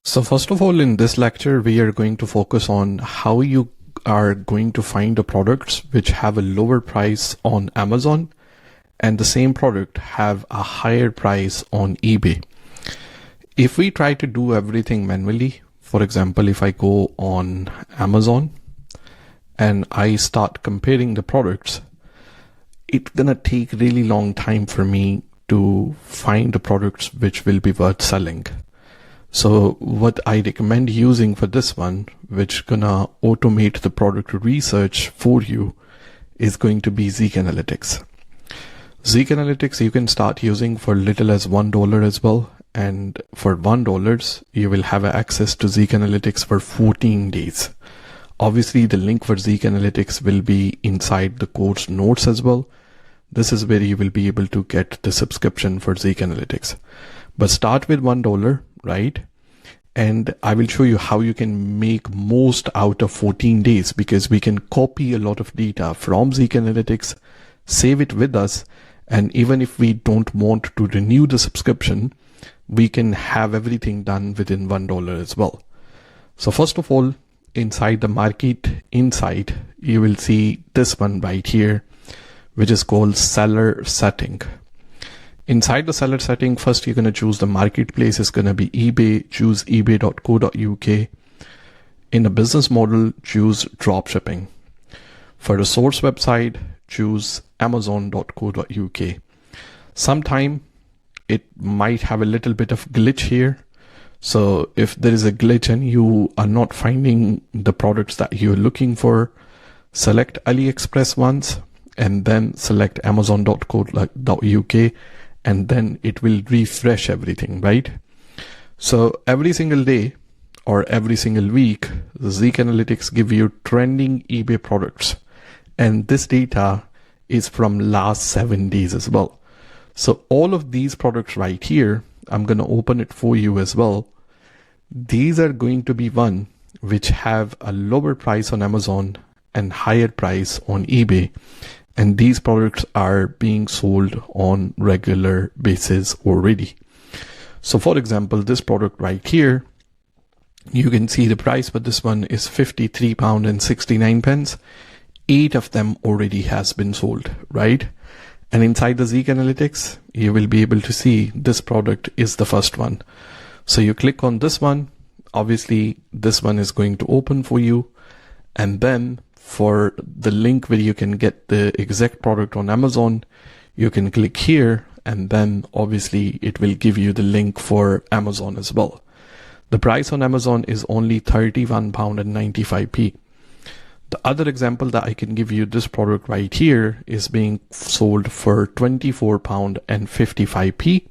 So first of all, in this lecture, we are going to focus on how you are going to find the products which have a lower price on Amazon and the same product have a higher price on eBay. If we try to do everything manually, for example, if I go on Amazon and I start comparing the products, it's gonna take really long time for me to find the products which will be worth selling. So what I recommend using for this one, which gonna automate the product research for you, is going to be Zeek Analytics. Zeek Analytics you can start using for little as $1 as well. And for $1, you will have access to Zeek Analytics for 14 days. Obviously, the link for Zeek Analytics will be inside the course notes as well. This is where you will be able to get the subscription for Zeek Analytics. But start with $1, right? And I will show you how you can make most out of 14 days because we can copy a lot of data from Zeek Analytics, save it with us, and even if we don't want to renew the subscription, we can have everything done within $1 as well. So first of all, inside the Market Insight, you will see this one right here, which is called Seller Setting. Inside the seller setting, first you're going to choose the marketplace. It's going to be eBay. Choose ebay.co.uk. In the business model, choose dropshipping. For the source website, choose amazon.co.uk. Sometime it might have a little bit of glitch here. So if there is a glitch and you are not finding the products that you're looking for, select AliExpress once and then select amazon.co.uk. And then it will refresh everything, right? So every single day or every single week, Zeek Analytics give you trending eBay products. And this data is from last 7 days as well. So all of these products right here, I'm going to open it for you as well. These are going to be one which have a lower price on Amazon and higher price on eBay. And these products are being sold on regular basis already. So for example, this product right here, you can see the price for this one is £53.69. 8 of them already has been sold, right? And inside the Zeek Analytics, you will be able to see this product is the first one. So you click on this one. Obviously, this one is going to open for you. And then for the link where you can get the exact product on Amazon, you can click here and then obviously it will give you the link for Amazon as well. The price on Amazon is only £31.95. The other example that I can give you, this product right here is being sold for £24.55,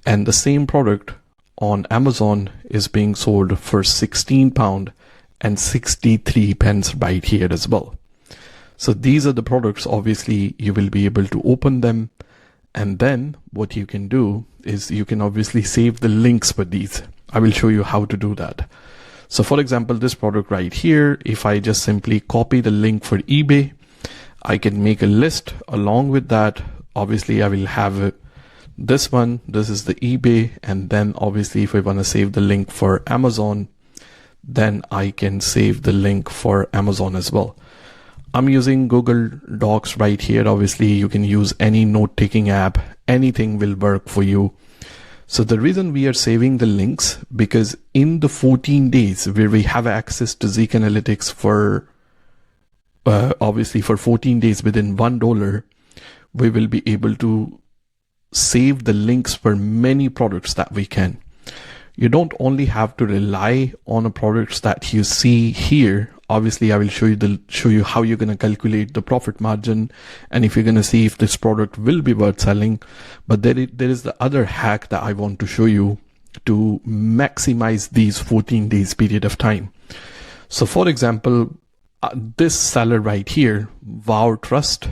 and the same product on Amazon is being sold for £16.63 right here as well. So these are the products. Obviously you will be able to open them, and then what you can do is you can obviously save the links for these. I will show you how to do that. So for example, this product right here, if I just simply copy the link for eBay, I can make a list along with that. Obviously I will have this one, this is the eBay, and then obviously if I want to save the link for Amazon, then I can save the link for Amazon as well. I'm using Google Docs right here. Obviously you can use any note-taking app, anything will work for you. So the reason we are saving the links, because in the 14 days where we have access to Zeek Analytics for obviously for 14 days within $1, we will be able to save the links for many products that we can. You don't only have to rely on the products that you see here. Obviously, I will show you how you're going to calculate the profit margin, and if you're going to see if this product will be worth selling. But there is the other hack that I want to show you to maximize these 14 days period of time. So for example, this seller right here, Wow Trust,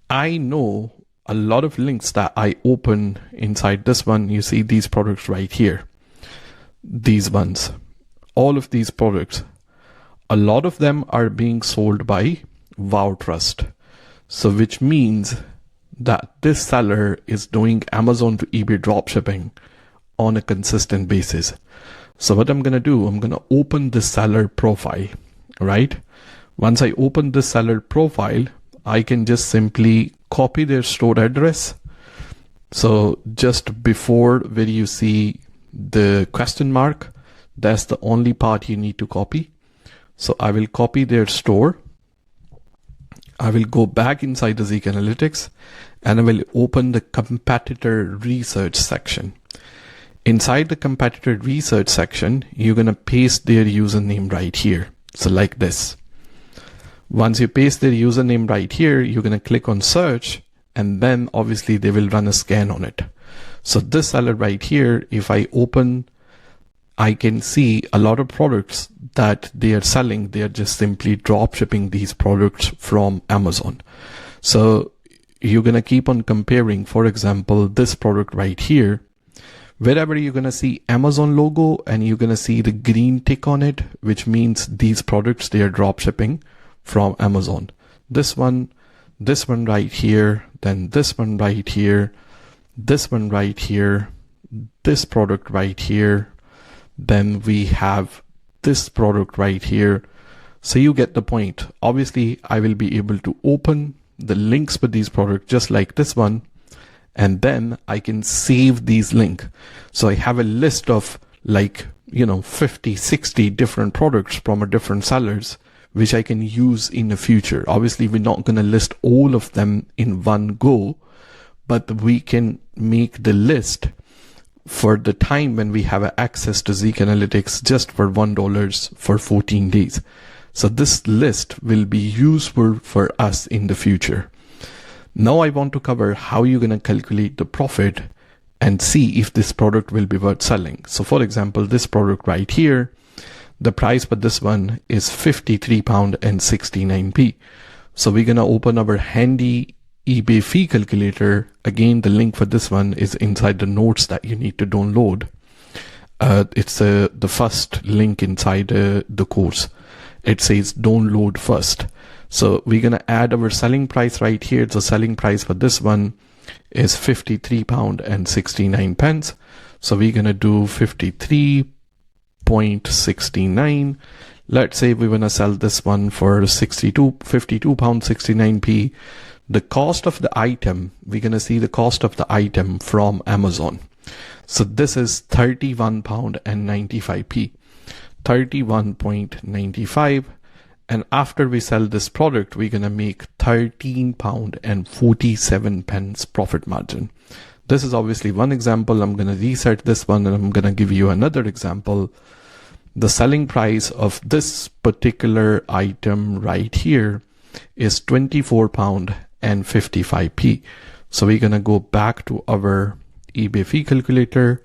I know a lot of links that I open inside this one. You see these products right here. These ones, all of these products, a lot of them are being sold by Wow Trust. So which means that this seller is doing Amazon to eBay dropshipping on a consistent basis. So what I'm going to do, I'm going to open the seller profile, right? Once I open the seller profile, I can just simply copy their store address. So just before where you see the question mark, that's the only part you need to copy. So I will copy their store. I will go back inside the Zeek Analytics and I will open the competitor research section. Inside the competitor research section, you're going to paste their username right here. So like this. Once you paste their username right here, you're going to click on search, and then obviously they will run a scan on it. So this seller right here, if I open, I can see a lot of products that they are selling. They are just simply drop shipping these products from Amazon. So you're going to keep on comparing, for example, this product right here. Wherever you're going to see Amazon logo and you're going to see the green tick on it, which means these products, they are drop shipping from Amazon. This one right here, then this one right here, this one right here, this product right here, then we have this product right here. So you get the point. Obviously, I will be able to open the links for these products just like this one, and then I can save these links. So I have a list of 50, 60 different products from a different sellers, which I can use in the future. Obviously, we're not going to list all of them in one go, but we can make the list for the time when we have access to Zeek Analytics just for $1 for 14 days. So this list will be useful for us in the future. Now I want to cover how you're going to calculate the profit and see if this product will be worth selling. So for example, this product right here, the price for this one is £53.69. So we're going to open our handy eBay fee calculator. Again, the link for this one is inside the notes that you need to download. It's the first link inside the course. It says download first. So we're going to add our selling price right here. The selling price for this one is £53.69. So we're going to do 53.69. Let's say we want to sell this one for £52.69. The cost of the item, we're going to see the cost of the item from Amazon. So this is £31.95. 31.95. And after we sell this product, we're going to make £13.47 profit margin. This is obviously one example. I'm going to reset this one and I'm going to give you another example. The selling price of this particular item right here is £24.55. So we're going to go back to our eBay fee calculator,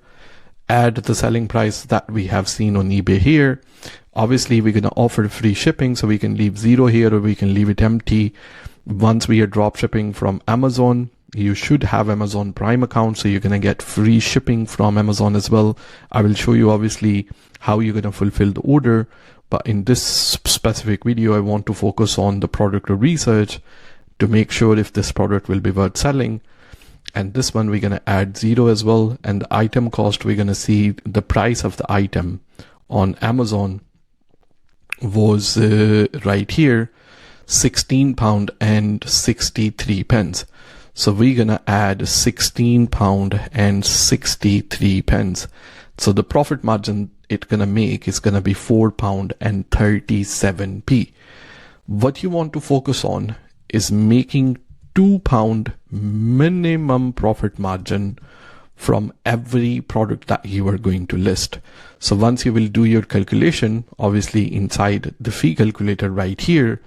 add the selling price that we have seen on eBay here. Obviously, we're going to offer free shipping, so we can leave 0 here or we can leave it empty. Once we are drop shipping from Amazon, you should have Amazon Prime account, so you're going to get free shipping from Amazon as well. I will show you obviously how you're going to fulfill the order, but in this specific video, I want to focus on the product research to make sure if this product will be worth selling. And this one, we're going to add 0 as well. And the item cost, we're going to see the price of the item on Amazon was right here, £16.63. So we're going to add £16.63. So the profit margin it's going to make is going to be £4.37. What you want to focus on is making £2 minimum profit margin from every product that you are going to list. So once you will do your calculation, obviously inside the fee calculator right here,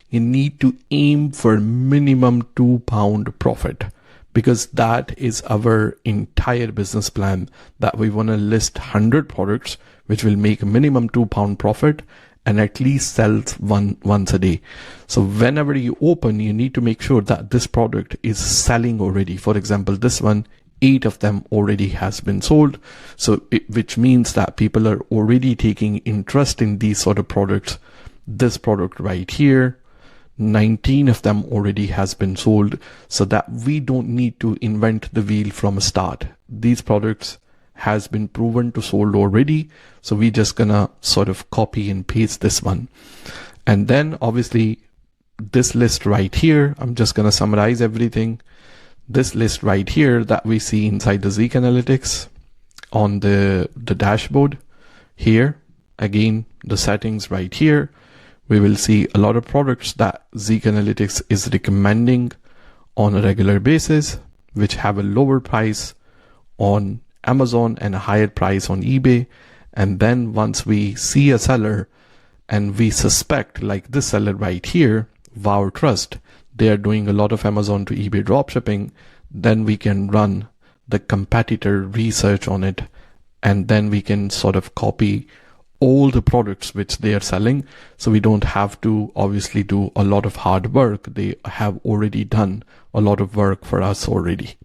you need to aim for minimum £2 profit, because that is our entire business plan, that we want to list 100 products which will make a minimum £2 profit and at least sells once a day. So whenever you open, you need to make sure that this product is selling already. For example, this one, 8 of them already has been sold. So which means that people are already taking interest in these sort of products. This product right here, 19 of them already has been sold, so that we don't need to invent the wheel from a start. These products has been proven to sold already. So we're just gonna sort of copy and paste this one. And then obviously this list right here, I'm just gonna summarize everything. This list right here that we see inside the Zeek Analytics on the dashboard here, again, the settings right here, we will see a lot of products that Zeek Analytics is recommending on a regular basis, which have a lower price on Amazon and a higher price on eBay. And then once we see a seller and we suspect, like this seller right here, Wow Trust, they are doing a lot of Amazon to eBay dropshipping, then we can run the competitor research on it, and then we can sort of copy all the products which they are selling. So we don't have to obviously do a lot of hard work. They have already done a lot of work for us already.